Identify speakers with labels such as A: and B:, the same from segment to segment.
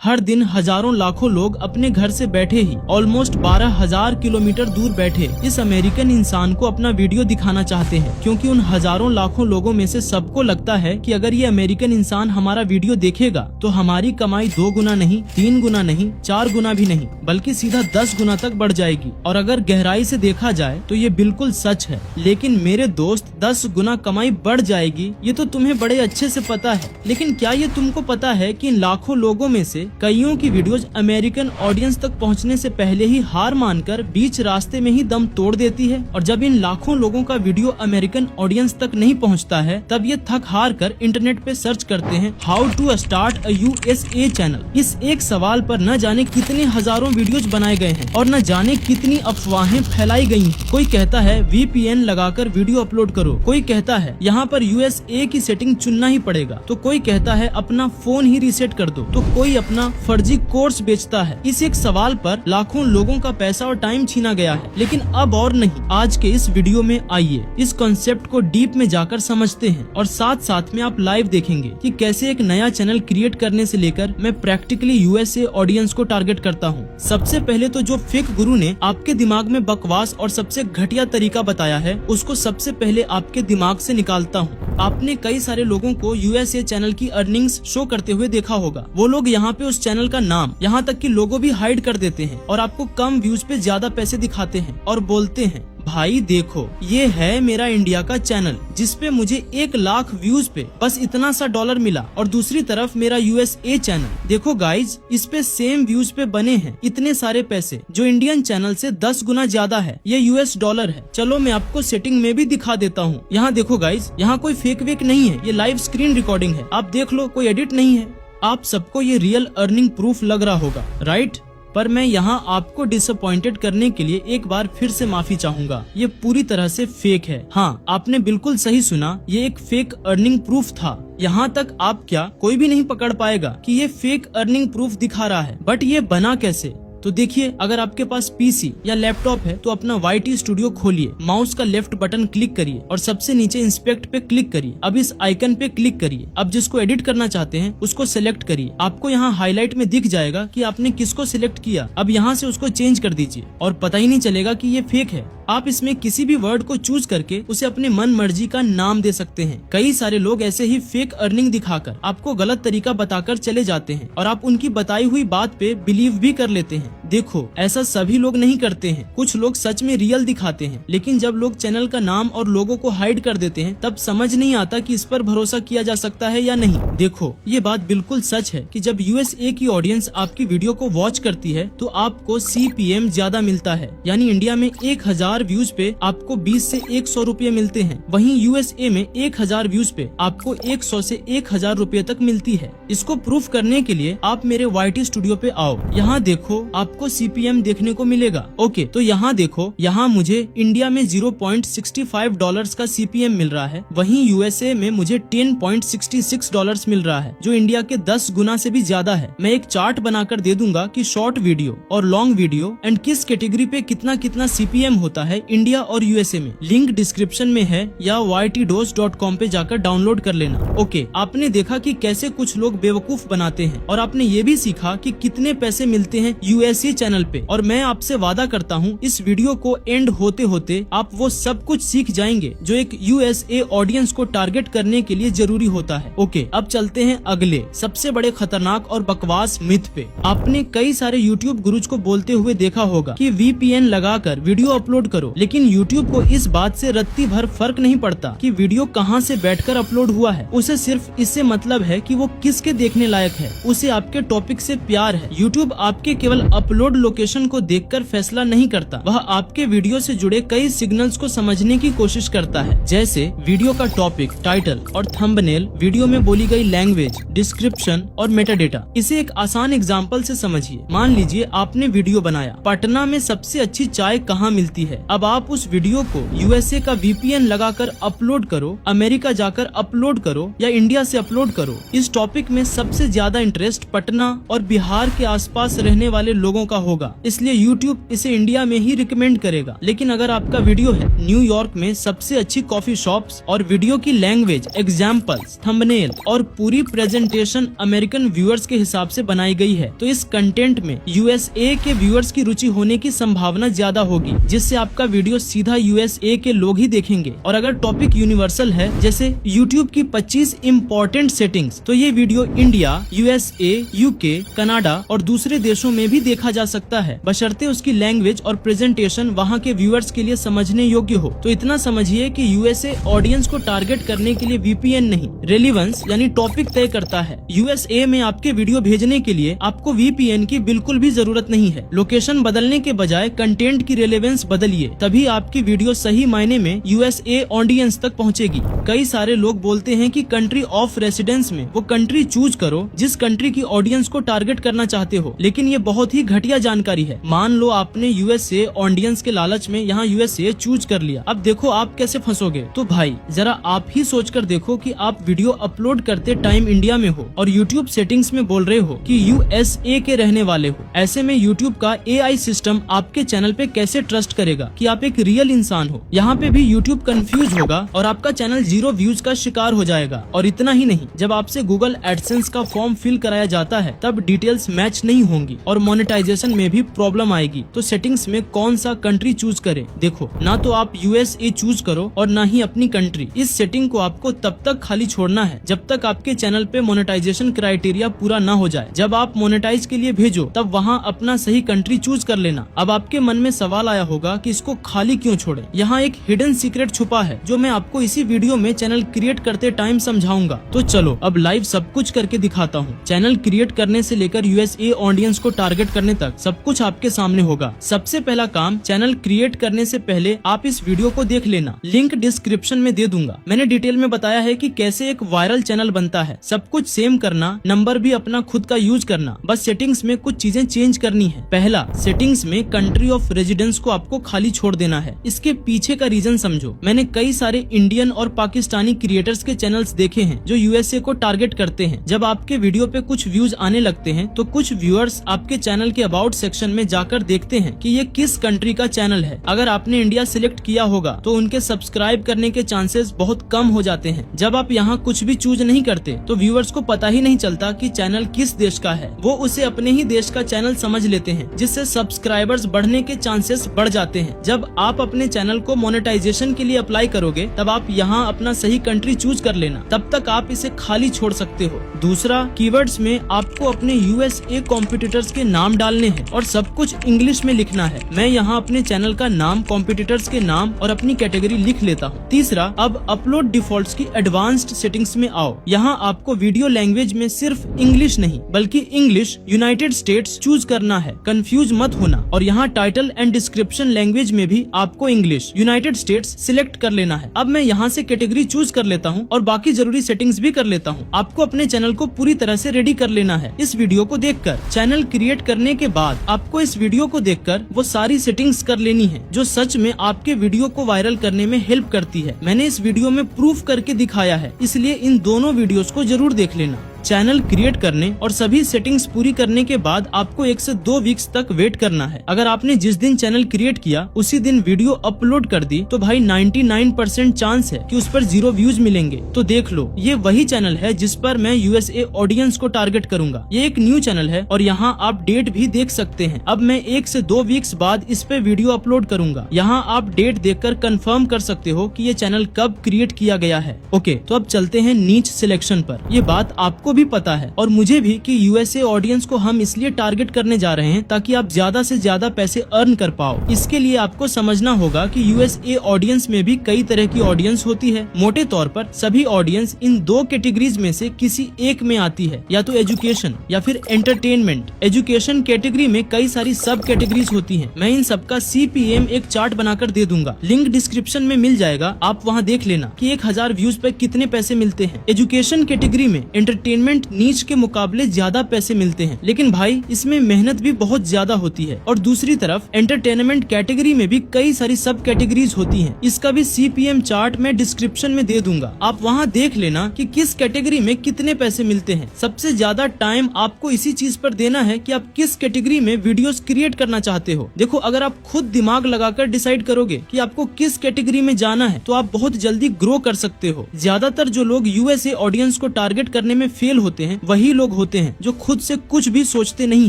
A: हर दिन हजारों लाखों लोग अपने घर से बैठे ही ऑलमोस्ट 12,000 किलोमीटर दूर बैठे इस अमेरिकन इंसान को अपना वीडियो दिखाना चाहते हैं, क्योंकि उन हजारों लाखों लोगों में से सबको लगता है कि अगर ये अमेरिकन इंसान हमारा वीडियो देखेगा तो हमारी कमाई 2 गुना नहीं, 3 गुना नहीं, 4 गुना भी नहीं, बल्कि सीधा 10 गुना तक बढ़ जाएगी। और अगर गहराई से देखा जाए तो ये बिल्कुल सच है। लेकिन मेरे दोस्त, 10 गुना कमाई बढ़ जाएगी ये तो तुम्हें बड़े अच्छे से पता है, लेकिन क्या ये तुमको पता है कि इन लाखों लोगों में से कईयों की वीडियोज अमेरिकन ऑडियंस तक पहुंचने से पहले ही हार मानकर बीच रास्ते में ही दम तोड़ देती है। और जब इन लाखों लोगों का वीडियो अमेरिकन ऑडियंस तक नहीं पहुंचता है, तब ये थक हार कर इंटरनेट पे सर्च करते हैं how to start a USA channel. इस एक सवाल पर न जाने कितने हजारों वीडियोज बनाए गए हैं और न जाने कितनी अफवाहें फैलाई गई हैं। कोई कहता है VPN लगाकर वीडियो अपलोड करो, कोई कहता है यहाँ पर USA की सेटिंग चुनना ही पड़ेगा, तो कोई कहता है अपना फोन ही रीसेट कर दो, तो कोई अपना फर्जी कोर्स बेचता है। इस एक सवाल पर लाखों लोगों का पैसा और टाइम छीना गया है। लेकिन अब और नहीं, आज के इस वीडियो में आइए इस कॉन्सेप्ट को डीप में जाकर समझते हैं और साथ साथ में आप लाइव देखेंगे कि कैसे एक नया चैनल क्रिएट करने से लेकर मैं प्रैक्टिकली USA ऑडियंस को टारगेट करता हूँ। सबसे पहले तो जो फेक गुरु ने आपके दिमाग में बकवास और सबसे घटिया तरीका बताया है, उसको सबसे पहले आपके दिमाग से निकालता हूँ। आपने कई सारे लोगों को USA चैनल की अर्निंग्स शो करते हुए देखा होगा। वो लोग यहाँ पे उस चैनल का नाम, यहाँ तक कि लोगो भी हाइड कर देते हैं और आपको कम व्यूज पे ज्यादा पैसे दिखाते हैं और बोलते हैं भाई देखो ये है मेरा इंडिया का चैनल जिसपे मुझे 1 लाख व्यूज पे बस इतना सा डॉलर मिला, और दूसरी तरफ मेरा USA चैनल देखो गाइज, इस पे सेम व्यूज पे बने हैं इतने सारे पैसे जो इंडियन चैनल से 10 गुना ज्यादा है। ये US डॉलर है। चलो मैं आपको सेटिंग में भी दिखा देता हूँ। यहाँ देखो गाइज, यहाँ कोई फेक वेक नहीं है, ये लाइव स्क्रीन रिकॉर्डिंग है। आप देख लो, कोई एडिट नहीं है। आप सबको ये रियल अर्निंग प्रूफ लग रहा होगा, राइट? पर मैं यहाँ आपको डिसअपॉइंटेड करने के लिए एक बार फिर से माफी चाहूंगा। ये पूरी तरह से फेक है। हाँ, आपने बिल्कुल सही सुना, ये एक फेक अर्निंग प्रूफ था। यहाँ तक आप क्या, कोई भी नहीं पकड़ पाएगा कि ये फेक अर्निंग प्रूफ दिखा रहा है। बट ये बना कैसे? तो देखिए, अगर आपके पास PC या लैपटॉप है तो अपना YT स्टूडियो खोलिए, माउस का लेफ्ट बटन क्लिक करिए और सबसे नीचे इंस्पेक्ट पे क्लिक करिए। अब इस आइकन पे क्लिक करिए। अब जिसको एडिट करना चाहते हैं उसको सिलेक्ट करिए। आपको यहाँ हाईलाइट में दिख जाएगा कि आपने किसको सिलेक्ट किया। अब यहाँ से उसको चेंज कर दीजिए और पता ही नहीं चलेगा कि ये फेक है। आप इसमें किसी भी वर्ड को चूज करके उसे अपने मन मर्जी का नाम दे सकते हैं। कई सारे लोग ऐसे ही फेक अर्निंग दिखाकर आपको गलत तरीका बताकर चले जाते हैं और आप उनकी बताई हुई बात पे बिलीव भी कर लेते हैं। देखो, ऐसा सभी लोग नहीं करते हैं। कुछ लोग सच में रियल दिखाते हैं, लेकिन जब लोग चैनल का नाम और लोगों को हाइड कर देते हैं तब समझ नहीं आता कि इस पर भरोसा किया जा सकता है या नहीं। देखो, ये बात बिल्कुल सच है कि जब USA की ऑडियंस आपकी वीडियो को वॉच करती है तो आपको CPM ज्यादा मिलता है। यानी इंडिया में 1000 व्यूज पे आपको 20 से 100 रुपए मिलते हैं, वहीं USA में 1000 व्यूज पे आपको 100 से 1000 रुपए तक मिलती है। इसको प्रूफ करने के लिए आप मेरे YT स्टूडियो पे आओ। यहाँ देखो, आपको CPM देखने को मिलेगा। ओके, तो यहाँ देखो, यहाँ मुझे इंडिया में $0.65 का CPM मिल रहा है, वहीं USA में मुझे $10.66 मिल रहा है, जो इंडिया के 10 गुना से भी ज्यादा है। मैं एक चार्ट बनाकर दे दूंगा कि शॉर्ट वीडियो और लॉन्ग वीडियो एंड किस कैटेगरी पे कितना कितना CPM होता है इंडिया और USA में। लिंक डिस्क्रिप्शन में है या ytdos.com पे जाकर डाउनलोड कर लेना। ओके, आपने देखा कि कैसे कुछ लोग बेवकूफ बनाते हैं और आपने ये भी सीखा कि कितने पैसे मिलते हैं USA चैनल पे। और मैं आपसे वादा करता हूँ इस वीडियो को एंड होते होते आप वो सब कुछ सीख जाएंगे जो एक USA ऑडियंस को टारगेट करने के लिए जरूरी होता है। ओके, अब चलते हैं अगले सबसे बड़े खतरनाक और बकवास मिथ पे। आपने कई सारे YouTube गुरुज को बोलते हुए देखा होगा कि VPN लगाकर वीडियो अपलोड करो, लेकिन YouTube को इस बात से रत्ती भर फर्क नहीं पड़ता कि वीडियो कहाँ से बैठकर अपलोड हुआ है। उसे सिर्फ इससे मतलब है कि वो किसके देखने लायक है। उसे आपके टॉपिक से प्यार है। YouTube आपके केवल अपलोड लोकेशन को देखकर फैसला नहीं करता, वह आपके वीडियो से जुड़े कई सिग्नल्स को समझने की कोशिश करता है, जैसे वीडियो का टॉपिक, टाइटल और थंबनेल, वीडियो में बोली गई लैंग्वेज, डिस्क्रिप्शन और मेटाडेटा। इसे एक आसान एग्जांपल से समझिए। मान लीजिए आपने वीडियो बनाया, पटना में सबसे अच्छी चाय कहाँ मिलती है। अब आप उस वीडियो को USA का VPN लगाकर अपलोड करो, अमेरिका जाकर अपलोड करो या इंडिया से अपलोड करो। इस टॉपिक में सबसे ज्यादा इंटरेस्ट पटना और बिहार के आसपास रहने वाले लोगों लोगों का होगा, इसलिए यूट्यूब इसे इंडिया में ही रिकमेंड करेगा। लेकिन अगर आपका वीडियो है न्यूयॉर्क में सबसे अच्छी कॉफी शॉप्स और वीडियो की लैंग्वेज, एग्जाम्पल्स, थंबनेल और पूरी प्रेजेंटेशन अमेरिकन व्यूअर्स के हिसाब से बनाई गई है, तो इस कंटेंट में यूएसए के व्यूअर्स की रुचि होने की संभावना ज्यादा होगी, जिससे आपका वीडियो सीधा यूएसए के लोग ही देखेंगे। और अगर टॉपिक यूनिवर्सल है, जैसे यूट्यूब की 25 इम्पोर्टेंट सेटिंग्स, तो ये video India, USA, UK, Canada और दूसरे देशों में भी देखा जा सकता है, बशर्ते उसकी लैंग्वेज और प्रेजेंटेशन वहाँ के व्यूअर्स के लिए समझने योग्य हो। तो इतना समझिए कि यूएसए ऑडियंस को टारगेट करने के लिए वीपीएन नहीं, रेलेवेंस यानी टॉपिक तय करता है। यूएसए में आपके वीडियो भेजने के लिए आपको वीपीएन की बिल्कुल भी जरूरत नहीं है। लोकेशन बदलने के बजाय कंटेंट की रेलेवेंस बदलिए, तभी आपकी वीडियो सही मायने में यूएसए ऑडियंस तक पहुंचेगी। कई सारे लोग बोलते हैं कि कंट्री ऑफ रेसिडेंस में वो कंट्री चूज करो जिस कंट्री की ऑडियंस को टारगेट करना चाहते हो, लेकिन ये बहुत ही घटिया जानकारी है। मान लो आपने यूएसए ऑडियंस के लालच में यहाँ यूएसए चूज कर लिया, अब देखो आप कैसे फंसोगे। तो भाई जरा आप ही सोच कर देखो कि आप वीडियो अपलोड करते टाइम इंडिया में हो और यूट्यूब सेटिंग्स में बोल रहे हो कि यूएसए के रहने वाले हो। ऐसे में यूट्यूब का एआई सिस्टम आपके चैनल पे कैसे ट्रस्ट करेगा कि आप एक रियल इंसान हो। यहाँ पे भी यूट्यूब कंफ्यूज होगा और आपका चैनल 0 व्यूज का शिकार हो जाएगा। और इतना ही नहीं, जब आपसे गूगल एडसेंस का फॉर्म फिल कराया जाता है तब डिटेल्स मैच नहीं होंगी और मोनेटाइजेशन में भी प्रॉब्लम आएगी। तो सेटिंग्स में कौन सा कंट्री चूज करें? देखो, ना तो आप यूएसए चूज करो और ना ही अपनी कंट्री। इस सेटिंग को आपको तब तक खाली छोड़ना है जब तक आपके चैनल पे मोनेटाइजेशन क्राइटेरिया पूरा ना हो जाए। जब आप मोनेटाइज के लिए भेजो तब वहाँ अपना सही कंट्री चूज कर लेना। अब आपके मन में सवाल आया होगा कि इसको खाली क्यों छोड़े। यहाँ एक हिडन सीक्रेट छुपा है जो मैं आपको इसी वीडियो में चैनल क्रिएट करते टाइम समझाऊंगा। तो चलो अब लाइव सब कुछ करके दिखाता हूँ। चैनल क्रिएट करने से लेकर यूएसए ऑडियंस को टारगेट करने तक सब कुछ आपके सामने होगा। सबसे पहला काम, चैनल क्रिएट करने से पहले आप इस वीडियो को देख लेना, लिंक डिस्क्रिप्शन में दे दूंगा। मैंने डिटेल में बताया है कि कैसे एक वायरल चैनल बनता है। सब कुछ सेम करना, नंबर भी अपना खुद का यूज करना, बस सेटिंग्स में कुछ चीजें चेंज करनी है। पहला, सेटिंग्स में कंट्री ऑफ रेजिडेंस को आपको खाली छोड़ देना है। इसके पीछे का रीजन समझो। मैंने कई सारे इंडियन और पाकिस्तानी क्रिएटर्स के चैनल्स देखे हैं जो यूएसए को टारगेट करते हैं। जब आपके वीडियो पे कुछ व्यूज आने लगते हैं तो कुछ व्यूअर्स आपके चैनल के अबाउट सेक्शन में जाकर देखते हैं कि ये किस कंट्री का चैनल है। अगर आपने इंडिया सिलेक्ट किया होगा तो उनके सब्सक्राइब करने के चांसेस बहुत कम हो जाते हैं। जब आप यहाँ कुछ भी चूज नहीं करते तो व्यूअर्स को पता ही नहीं चलता कि चैनल किस देश का है। वो उसे अपने ही देश का चैनल समझ लेते हैं, जिससे सब्सक्राइबर्स बढ़ने के चांसेस बढ़ जाते हैं। जब आप अपने चैनल को मोनेटाइजेशन के लिए अप्लाई करोगे तब आप यहाँ अपना सही कंट्री चूज कर लेना, तब तक आप इसे खाली छोड़ सकते हो। दूसरा, कीवर्ड्स में आपको अपने यूएसए कॉम्पिटिटर्स के नाम डालने हैं और सब कुछ इंग्लिश में लिखना है। मैं यहाँ अपने चैनल का नाम, कॉम्पिटिटर्स के नाम और अपनी कैटेगरी लिख लेता हूँ। तीसरा, अब अपलोड डिफॉल्ट्स की एडवांस्ड सेटिंग्स में आओ। यहाँ आपको वीडियो लैंग्वेज में सिर्फ इंग्लिश नहीं बल्कि इंग्लिश, यूनाइटेड स्टेट्स चूज करना है। कंफ्यूज मत होना। और यहाँ टाइटल एंड डिस्क्रिप्शन लैंग्वेज में भी आपको इंग्लिश, यूनाइटेड स्टेट्स सिलेक्ट कर लेना है। अब मैं यहाँ से कैटेगरी चूज कर लेता हूँ और बाकी जरूरी सेटिंग्स भी कर लेता हूँ। आपको अपने चैनल को पूरी तरह से रेडी कर लेना है। इस वीडियो को देखकर, चैनल क्रिएट करने के बाद आपको इस वीडियो को देखकर वो सारी सेटिंग्स कर लेनी है जो सच में आपके वीडियो को वायरल करने में हेल्प करती है। मैंने इस वीडियो में प्रूफ करके दिखाया है, इसलिए इन दोनों वीडियोस को जरूर देख लेना। चैनल क्रिएट करने और सभी सेटिंग्स पूरी करने के बाद आपको 1 से 2 वीक्स तक वेट करना है। अगर आपने जिस दिन चैनल क्रिएट किया उसी दिन वीडियो अपलोड कर दी तो भाई 99% चांस है कि उस पर 0 व्यूज मिलेंगे। तो देख लो, ये वही चैनल है जिस पर मैं यूएसए ऑडियंस को टारगेट करूंगा। ये एक न्यू चैनल है और यहाँ आप डेट भी देख सकते हैं। अब मैं 1 से 2 वीक्स बाद इस पे वीडियो अपलोड करूंगा। यहाँ आप डेट देखकर कंफर्म कर सकते हो कि ये चैनल कब क्रिएट किया गया है। ओके, तो अब चलते हैं नीच सिलेक्शन पर। ये बात आपको भी पता है और मुझे भी कि यूएसए ऑडियंस को हम इसलिए टारगेट करने जा रहे हैं ताकि आप ज्यादा से ज्यादा पैसे अर्न कर पाओ। इसके लिए आपको समझना होगा कि यूएसए ऑडियंस में भी कई तरह की ऑडियंस होती है। मोटे तौर पर सभी ऑडियंस इन 2 कैटेगरीज में से किसी एक में आती है, या तो एजुकेशन या फिर एंटरटेनमेंट। एजुकेशन कैटेगरी में कई सारी सब कैटेगरीज होती है। मैं इन सबका CPM एक चार्ट बनाकर दे दूंगा, लिंक डिस्क्रिप्शन में मिल जाएगा। आप वहाँ देख लेना कि 1000 व्यूज पे कितने पैसे मिलते हैं। एजुकेशन कैटेगरी में एंटरटेनमेंट एंटरटेनमेंट नीच के मुकाबले ज्यादा पैसे मिलते हैं, लेकिन भाई इसमें मेहनत भी बहुत ज्यादा होती है। और दूसरी तरफ एंटरटेनमेंट कैटेगरी में भी कई सारी सब कैटेगरीज होती हैं। इसका भी CPM चार्ट मैं डिस्क्रिप्शन में दे दूंगा, आप वहाँ देख लेना कि किस कैटेगरी में कितने पैसे मिलते हैं। सबसे ज्यादा टाइम आपको इसी चीज पर देना है कि आप किस कैटेगरी में वीडियोस क्रिएट करना चाहते हो। देखो, अगर आप खुद दिमाग लगाकर डिसाइड करोगे कि आपको किस कैटेगरी में जाना है तो आप बहुत जल्दी ग्रो कर सकते हो। ज्यादातर जो लोग USA ऑडियंस को टारगेट करने में फेल होते हैं वही लोग होते हैं जो खुद से कुछ भी सोचते नहीं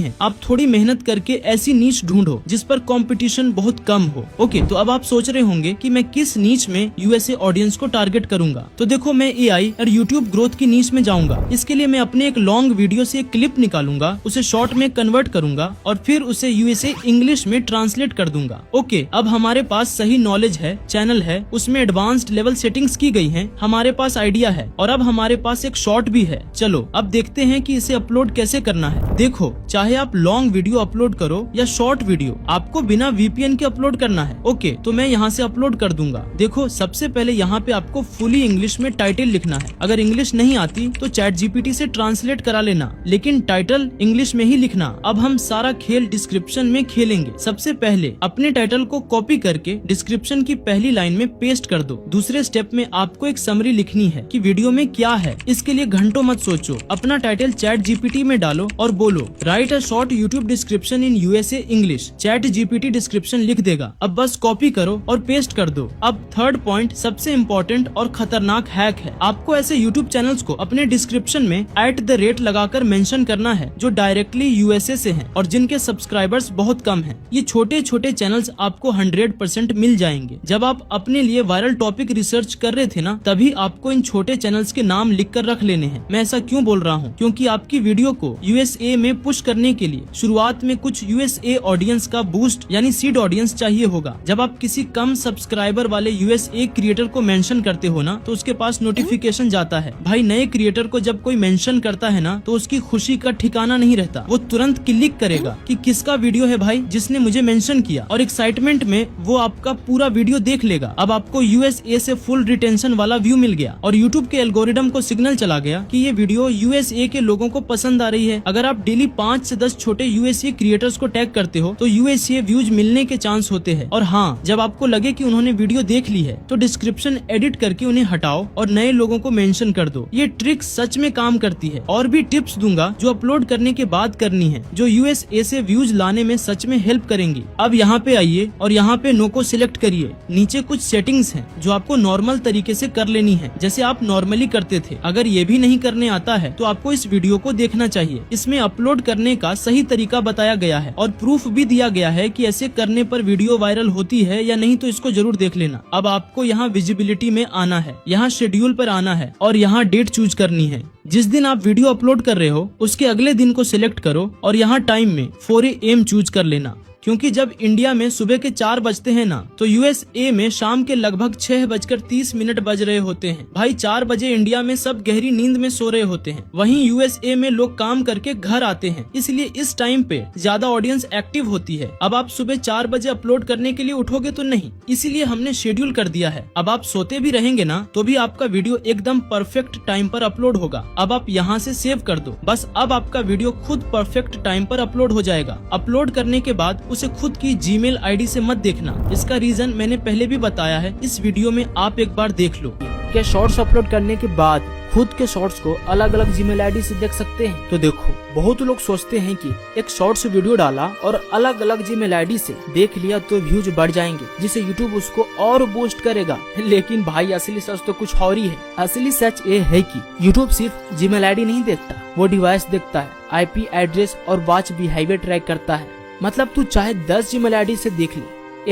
A: है। आप थोड़ी मेहनत करके ऐसी नीच ढूंढो जिस पर कंपटीशन बहुत कम हो। ओके, तो अब आप सोच रहे होंगे कि मैं किस नीच में USA ऑडियंस को टारगेट करूंगा। तो देखो, मैं AI और YouTube ग्रोथ की नीच में जाऊंगा। इसके लिए मैं अपने एक लॉन्ग वीडियो से एक क्लिप निकालूंगा, उसे शॉर्ट में कन्वर्ट करूंगा और फिर उसे USA इंग्लिश में ट्रांसलेट कर दूंगा। ओके, अब हमारे पास सही नॉलेज है, चैनल है, उसमें एडवांस्ड लेवल सेटिंग्स की गई हैं, हमारे पास आइडिया है और अब हमारे पास एक शॉर्ट भी है। चलो अब देखते हैं कि इसे अपलोड कैसे करना है। देखो, चाहे आप लॉन्ग वीडियो अपलोड करो या शॉर्ट वीडियो, आपको बिना VPN के अपलोड करना है। ओके, तो मैं यहाँ से अपलोड कर दूंगा। देखो, सबसे पहले यहाँ पे आपको फुली इंग्लिश में टाइटल लिखना है। अगर इंग्लिश नहीं आती तो ChatGPT से ट्रांसलेट करा लेना, लेकिन टाइटल इंग्लिश में ही लिखना। अब हम सारा खेल डिस्क्रिप्शन में खेलेंगे। सबसे पहले अपने टाइटल को कॉपी करके डिस्क्रिप्शन की पहली लाइन में पेस्ट कर दो। दूसरे स्टेप में आपको एक समरी लिखनी है कि वीडियो में क्या है। इसके लिए घंटों मत सोचो, अपना टाइटल ChatGPT में डालो और बोलो right a short YouTube description in USA English. ChatGPT description लिख देगा। अब बस कॉपी करो और पेस्ट कर दो। अब थर्ड पॉइंट सबसे इम्पोर्टेंट और खतरनाक हैक है। आपको ऐसे यूट्यूब चैनल्स को अपने डिस्क्रिप्शन में @ लगाकर मेंशन करना है जो डायरेक्टली USA से हैं और जिनके सब्सक्राइबर्स बहुत कम हैं। ये छोटे छोटे चैनल्स आपको 100% मिल जाएंगे। जब आप अपने लिए वायरल टॉपिक रिसर्च कर रहे थे ना, तभी आपको इन छोटे चैनल्स के नाम लिख कर रख लेने हैं। मैं ऐसा क्यों बोल रहा हूँ? क्योंकि आपकी वीडियो को USA में पुश करने के लिए शुरुआत में कुछ USA ऑडियंस का बूस्ट यानी सीड ऑडियंस चाहिए होगा। जब आप किसी कम सब्सक्राइबर वाले USA क्रिएटर को मेंशन करते हो ना, तो उसके पास नोटिफिकेशन जाता है। भाई, नए क्रिएटर को जब कोई मेंशन करता है ना, तो उसकी खुशी का ठिकाना नहीं रहता। वो तुरंत क्लिक करेगा कि किसका वीडियो है भाई जिसने मुझे मेंशन किया, और एक्साइटमेंट में वो आपका पूरा वीडियो देख लेगा। अब आपको USA से फुल रिटेंशन वाला व्यू मिल गया और YouTube के एल्गोरिदम को सिग्नल चला गया कि ये वीडियो USA के लोगों को पसंद आ रही है। अगर आप डेली 5 से 10 छोटे USA क्रिएटर्स को टैग करते हो तो USA व्यूज मिलने के चांस होते हैं। और हाँ, जब आपको लगे कि उन्होंने वीडियो देख ली है तो डिस्क्रिप्शन एडिट करके उन्हें हटाओ और नए लोगों को मेंशन कर दो। ये ट्रिक सच में काम करती है। और भी टिप्स दूंगा जो अपलोड करने के बाद करनी है, जो USA से व्यूज लाने में सच में हेल्प करेंगी। अब यहाँ पे आइए और यहाँ पे नो को सिलेक्ट करिए। नीचे कुछ सेटिंग्स हैं जो आपको नॉर्मल तरीके से कर लेनी है, जैसे आप नॉर्मली करते थे। अगर ये भी नहीं करने आता है तो आपको इस वीडियो को देखना चाहिए। इसमें अपलोड करने का सही तरीका बताया गया है और प्रूफ भी दिया गया है कि ऐसे करने पर वीडियो वायरल होती है या नहीं, तो इसको जरूर देख लेना। अब आपको यहाँ विजिबिलिटी में आना है, यहाँ शेड्यूल पर आना है और यहाँ डेट चूज करनी है। जिस दिन आप वीडियो अपलोड कर रहे हो उसके अगले दिन को सिलेक्ट करो और यहाँ टाइम में 4 AM चूज कर लेना, क्योंकि जब इंडिया में सुबह के 4 बजते हैं ना, तो USA में शाम के लगभग 6:30 बज रहे होते हैं। भाई, 4 बजे इंडिया में सब गहरी नींद में सो रहे होते हैं, वहीं USA में लोग काम करके घर आते हैं, इसलिए इस टाइम पे ज्यादा ऑडियंस एक्टिव होती है। अब आप सुबह 4 बजे अपलोड करने के लिए उठोगे तो नहीं, इसीलिए हमने शेड्यूल कर दिया है। अब आप सोते भी रहेंगे ना तो भी आपका वीडियो एकदम परफेक्ट टाइम पर अपलोड होगा। अब आप यहाँ से सेव कर दो, बस अब आपका वीडियो खुद परफेक्ट टाइम पर अपलोड हो जाएगा। अपलोड करने के बाद उसे खुद की Gmail ID से मत देखना। इसका रीजन मैंने पहले भी बताया है, इस वीडियो में आप एक बार देख लो।
B: क्या शॉर्ट्स अपलोड करने के बाद खुद के शॉर्ट्स को अलग अलग Gmail ID से देख सकते हैं? तो देखो, बहुत लोग सोचते हैं कि एक शॉर्ट्स वीडियो डाला और अलग अलग Gmail ID से देख लिया तो व्यूज बढ़ जाएंगे, जिससे YouTube उसको और बूस्ट करेगा। लेकिन भाई, असली सच तो कुछ और ही है। असली सच ये है कि YouTube सिर्फ Gmail ID नहीं देखता, वो डिवाइस देखता है, IP एड्रेस और वॉच बिहेवियर ट्रैक करता है। मतलब तू चाहे 10 Gmail ID से देख ले,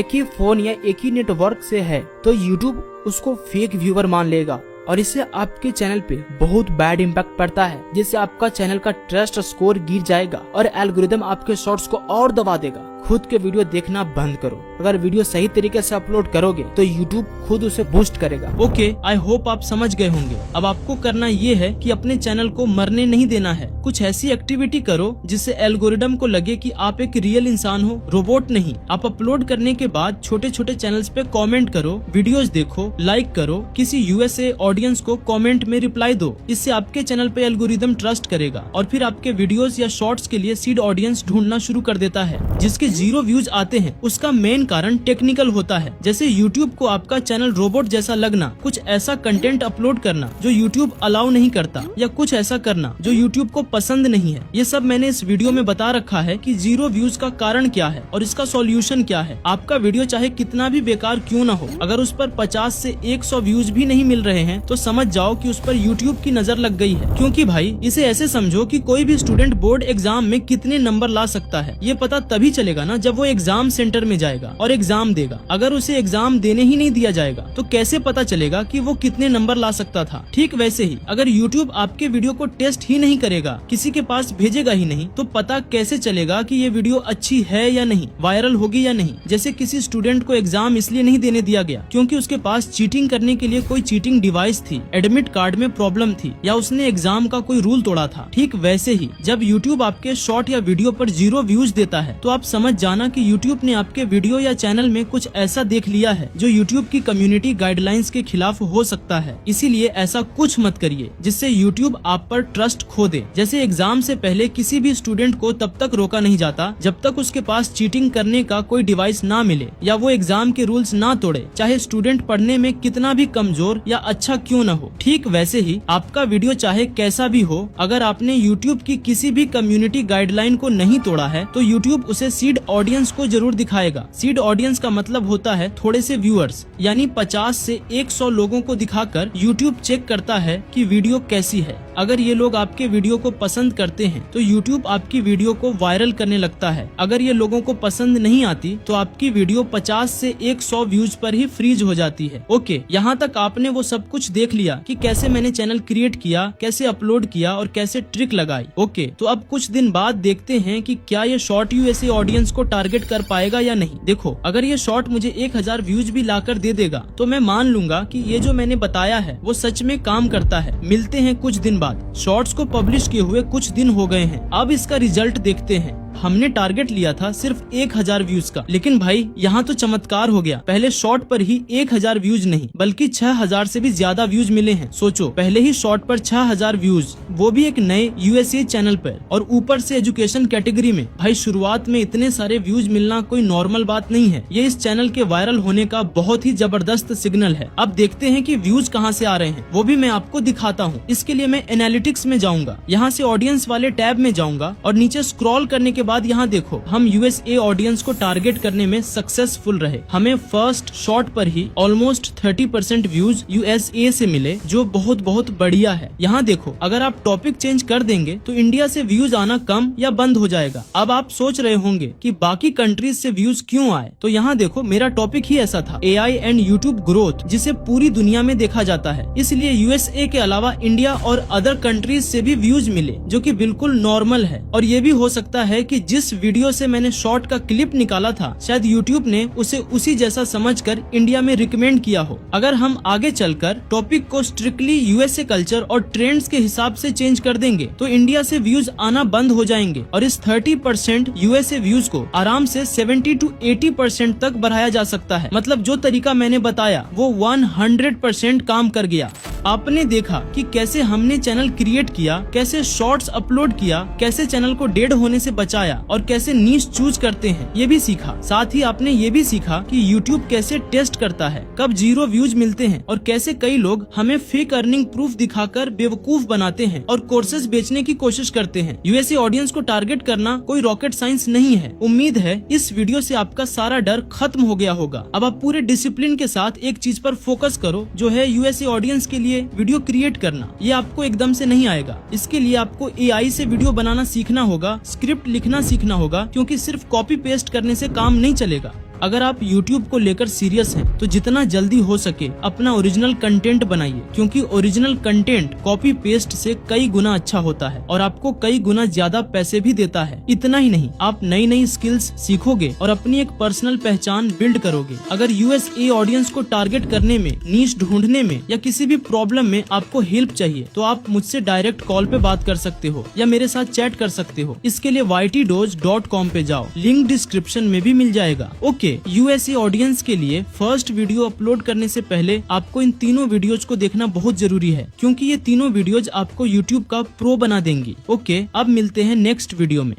B: एक ही फोन या एक ही नेटवर्क से है, तो YouTube उसको फेक व्यूअर मान लेगा और इससे आपके चैनल पे बहुत बैड इम्पैक्ट पड़ता है, जिससे आपका चैनल का ट्रस्ट स्कोर गिर जाएगा और एल्गोरिदम आपके शॉर्ट्स को और दबा देगा। खुद के वीडियो देखना बंद करो। अगर वीडियो सही तरीके से अपलोड करोगे तो यूट्यूब खुद उसे बूस्ट करेगा।
A: ओके, आई होप आप समझ गए होंगे। अब आपको करना ये है कि अपने चैनल को मरने नहीं देना है। कुछ ऐसी एक्टिविटी करो जिससे एल्गोरिदम को लगे कि आप एक रियल इंसान हो, रोबोट नहीं। आप अपलोड करने के बाद छोटे छोटे चैनल्स पे कमेंट करो, वीडियोस देखो, लाइक करो, किसी यूएसए ऑडियंस को कमेंट में रिप्लाई दो। इससे आपके चैनल पे एल्गोरिदम ट्रस्ट करेगा और फिर आपके वीडियोस या शॉर्ट्स के लिए सीड ऑडियंस ढूंढना शुरू कर देता है। जिसके 0 व्यूज आते हैं उसका मेन कारण टेक्निकल होता है, जैसे यूट्यूब को आपका चैनल रोबोट जैसा लगना, कुछ ऐसा कंटेंट अपलोड करना जो यूट्यूब अलाउ नहीं करता, या कुछ ऐसा करना जो यूट्यूब को पसंद नहीं है। ये सब मैंने इस वीडियो में बता रखा है कि 0 व्यूज का कारण क्या है और इसका सॉल्यूशन क्या है। आपका वीडियो चाहे कितना भी बेकार क्यों न हो, अगर उस पर 50 से 100 व्यूज भी नहीं मिल रहे हैं तो समझ जाओ कि उस पर यूट्यूब की नजर लग गई है। क्योंकि भाई इसे ऐसे समझो कि कोई भी स्टूडेंट बोर्ड एग्जाम में कितने नंबर ला सकता है ये पता तभी चलेगा ना जब वो एग्जाम सेंटर में जाएगा और एग्जाम देगा। अगर उसे एग्जाम देने ही नहीं दिया जाएगा तो कैसे पता चलेगा कि वो कितने नंबर ला सकता था। ठीक वैसे ही अगर यूट्यूब आपके वीडियो को टेस्ट ही नहीं करेगा, किसी के पास भेजेगा ही नहीं, तो पता कैसे चलेगा कि ये वीडियो अच्छी है या नहीं, वायरल होगी या नहीं। जैसे किसी स्टूडेंट को एग्जाम इसलिए नहीं देने दिया गया क्योंकि उसके पास चीटिंग करने के लिए कोई चीटिंग डिवाइस थी, एडमिट कार्ड में प्रॉब्लम थी, या उसने एग्जाम का कोई रूल तोड़ा था। ठीक वैसे ही जब यूट्यूब आपके शॉर्ट या वीडियो पर 0 व्यूज देता है तो आप समझ जाना कि यूट्यूब ने आपके वीडियो या चैनल में कुछ ऐसा देख लिया है जो यूट्यूब की कम्युनिटी गाइडलाइंस के खिलाफ हो सकता है। इसीलिए ऐसा कुछ मत करिए जिससे यूट्यूब आप पर ट्रस्ट खो दे। जैसे एग्जाम से पहले किसी भी स्टूडेंट को तब तक रोका नहीं जाता जब तक उसके पास चीटिंग करने का कोई डिवाइस ना मिले या वो एग्जाम के रूल्स ना तोड़े, चाहे स्टूडेंट पढ़ने में कितना भी कमजोर या अच्छा क्यों न हो। ठीक वैसे ही आपका वीडियो चाहे कैसा भी हो, अगर आपने यूट्यूब की किसी भी कम्युनिटी गाइडलाइन को नहीं तोड़ा है तो यूट्यूब उसे सीड ऑडियंस को जरूर दिखाएगा। सीड ऑडियंस का मतलब होता है थोड़े से व्यूअर्स, यानी 50 से 100 लोगों को दिखाकर यूट्यूब चेक करता है कि वीडियो कैसी है। अगर ये लोग आपके वीडियो को पसंद करते हैं तो यूट्यूब आपकी वीडियो को वायरल करने लगता है। अगर ये लोगों को पसंद नहीं आती तो आपकी वीडियो 50 से 100 व्यूज पर ही फ्रीज हो जाती है। ओके, यहाँ तक आपने वो सब कुछ देख लिया कि कैसे मैंने चैनल क्रिएट किया, कैसे अपलोड किया और कैसे ट्रिक लगाई। ओके, तो अब कुछ दिन बाद देखते हैं कि क्या ये शॉर्ट यूएसए ऑडियंस को टारगेट कर पाएगा या नहीं। देखो, अगर ये शॉर्ट मुझे 1000 व्यूज भी लाकर दे देगा तो मैं मान लूंगा कि ये जो मैंने बताया है वो सच में काम करता है। मिलते हैं कुछ दिन बाद। शॉर्ट्स को पब्लिश किए हुए कुछ दिन हो गए हैं, अब इसका रिजल्ट देखते हैं। हमने टारगेट लिया था सिर्फ 1000 व्यूज का, लेकिन भाई यहाँ तो चमत्कार हो गया। पहले शॉर्ट पर ही 1000 व्यूज नहीं बल्कि 6000 से भी ज्यादा व्यूज मिले हैं। सोचो, पहले ही शॉर्ट पर 6000 व्यूज, वो भी एक नए यूएसए चैनल पर, और ऊपर से एजुकेशन कैटेगरी में। भाई शुरुआत में इतने सारे व्यूज मिलना कोई नॉर्मल बात नहीं है। ये इस चैनल के वायरल होने का बहुत ही जबरदस्त सिग्नल है। अब देखते हैं कि व्यूज कहाँ से आ रहे हैं, वो भी मैं आपको दिखाता हूँ। इसके लिए मैं एनालिटिक्स में जाऊंगा, यहाँ से ऑडियंस वाले टैब में जाऊंगा और नीचे स्क्रॉल करने के बाद यहाँ देखो, हम यूएसए ऑडियंस को टारगेट करने में सक्सेसफुल रहे। हमें फर्स्ट शॉट पर ही ऑलमोस्ट 30% व्यूज यूएसए से मिले, जो बहुत बहुत बढ़िया है। यहाँ देखो, अगर आप टॉपिक चेंज कर देंगे तो इंडिया से व्यूज आना कम या बंद हो जाएगा। अब आप सोच रहे होंगे कि बाकी कंट्रीज से व्यूज क्यों आए, तो यहाँ देखो, मेरा टॉपिक ही ऐसा था, AI एंड यूट्यूब ग्रोथ, जिसे पूरी दुनिया में देखा जाता है। इसलिए यूएसए के अलावा इंडिया और अदर कंट्रीज से भी व्यूज मिले, जो कि बिल्कुल नॉर्मल है। और ये भी हो सकता है कि जिस वीडियो से मैंने शॉर्ट का क्लिप निकाला था, शायद यूट्यूब ने उसे उसी जैसा समझकर इंडिया में रिकमेंड किया हो। अगर हम आगे चलकर टॉपिक को स्ट्रिक्टली यूएसए कल्चर और ट्रेंड्स के हिसाब से चेंज कर देंगे तो इंडिया से व्यूज आना बंद हो जाएंगे और इस 30% यूएसए व्यूज को आराम से 70 to 80% तक बढ़ाया जा सकता है। मतलब जो तरीका मैंने बताया वो 100% काम कर गया। आपने देखा कि कैसे हमने चैनल क्रिएट किया, कैसे शॉर्ट्स अपलोड किया, कैसे चैनल को डेड होने से बचाया और कैसे नीश चूज करते हैं, ये भी सीखा। साथ ही आपने ये भी सीखा कि YouTube कैसे टेस्ट करता है, कब 0 व्यूज मिलते हैं और कैसे कई लोग हमें फेक अर्निंग प्रूफ दिखाकर बेवकूफ बनाते हैं और कोर्सेज बेचने की कोशिश करते हैं। यूएसए ऑडियंस को टारगेट करना कोई रॉकेट साइंस नहीं है। उम्मीद है इस वीडियो से आपका सारा डर खत्म हो गया होगा। अब आप पूरे डिसिप्लिन के साथ एक चीज पर फोकस करो, जो है यूएसए ऑडियंस के लिए वीडियो क्रिएट करना। ये आपको एकदम से नहीं आएगा। इसके लिए आपको AI से वीडियो बनाना सीखना होगा, स्क्रिप्ट लिखना सीखना होगा, क्योंकि सिर्फ कॉपी पेस्ट करने से काम नहीं चलेगा। अगर आप YouTube को लेकर सीरियस हैं तो जितना जल्दी हो सके अपना ओरिजिनल कंटेंट बनाइए, क्योंकि ओरिजिनल कंटेंट कॉपी पेस्ट से कई गुना अच्छा होता है और आपको कई गुना ज्यादा पैसे भी देता है। इतना ही नहीं, आप नई नई स्किल्स सीखोगे और अपनी एक पर्सनल पहचान बिल्ड करोगे। अगर USA ऑडियंस को टारगेट करने में, नीश ढूंढने में या किसी भी प्रॉब्लम में आपको हेल्प चाहिए तो आप मुझसे डायरेक्ट कॉल पे बात कर सकते हो या मेरे साथ चैट कर सकते हो। इसके लिए ytdose.com पे जाओ, लिंक डिस्क्रिप्शन में भी मिल जाएगा। ओके, USA ऑडियंस के लिए फर्स्ट वीडियो अपलोड करने से पहले आपको इन तीनों वीडियोज को देखना बहुत जरूरी है, क्योंकि ये तीनों वीडियोज आपको YouTube का प्रो बना देंगी। ओके, अब मिलते हैं नेक्स्ट वीडियो में।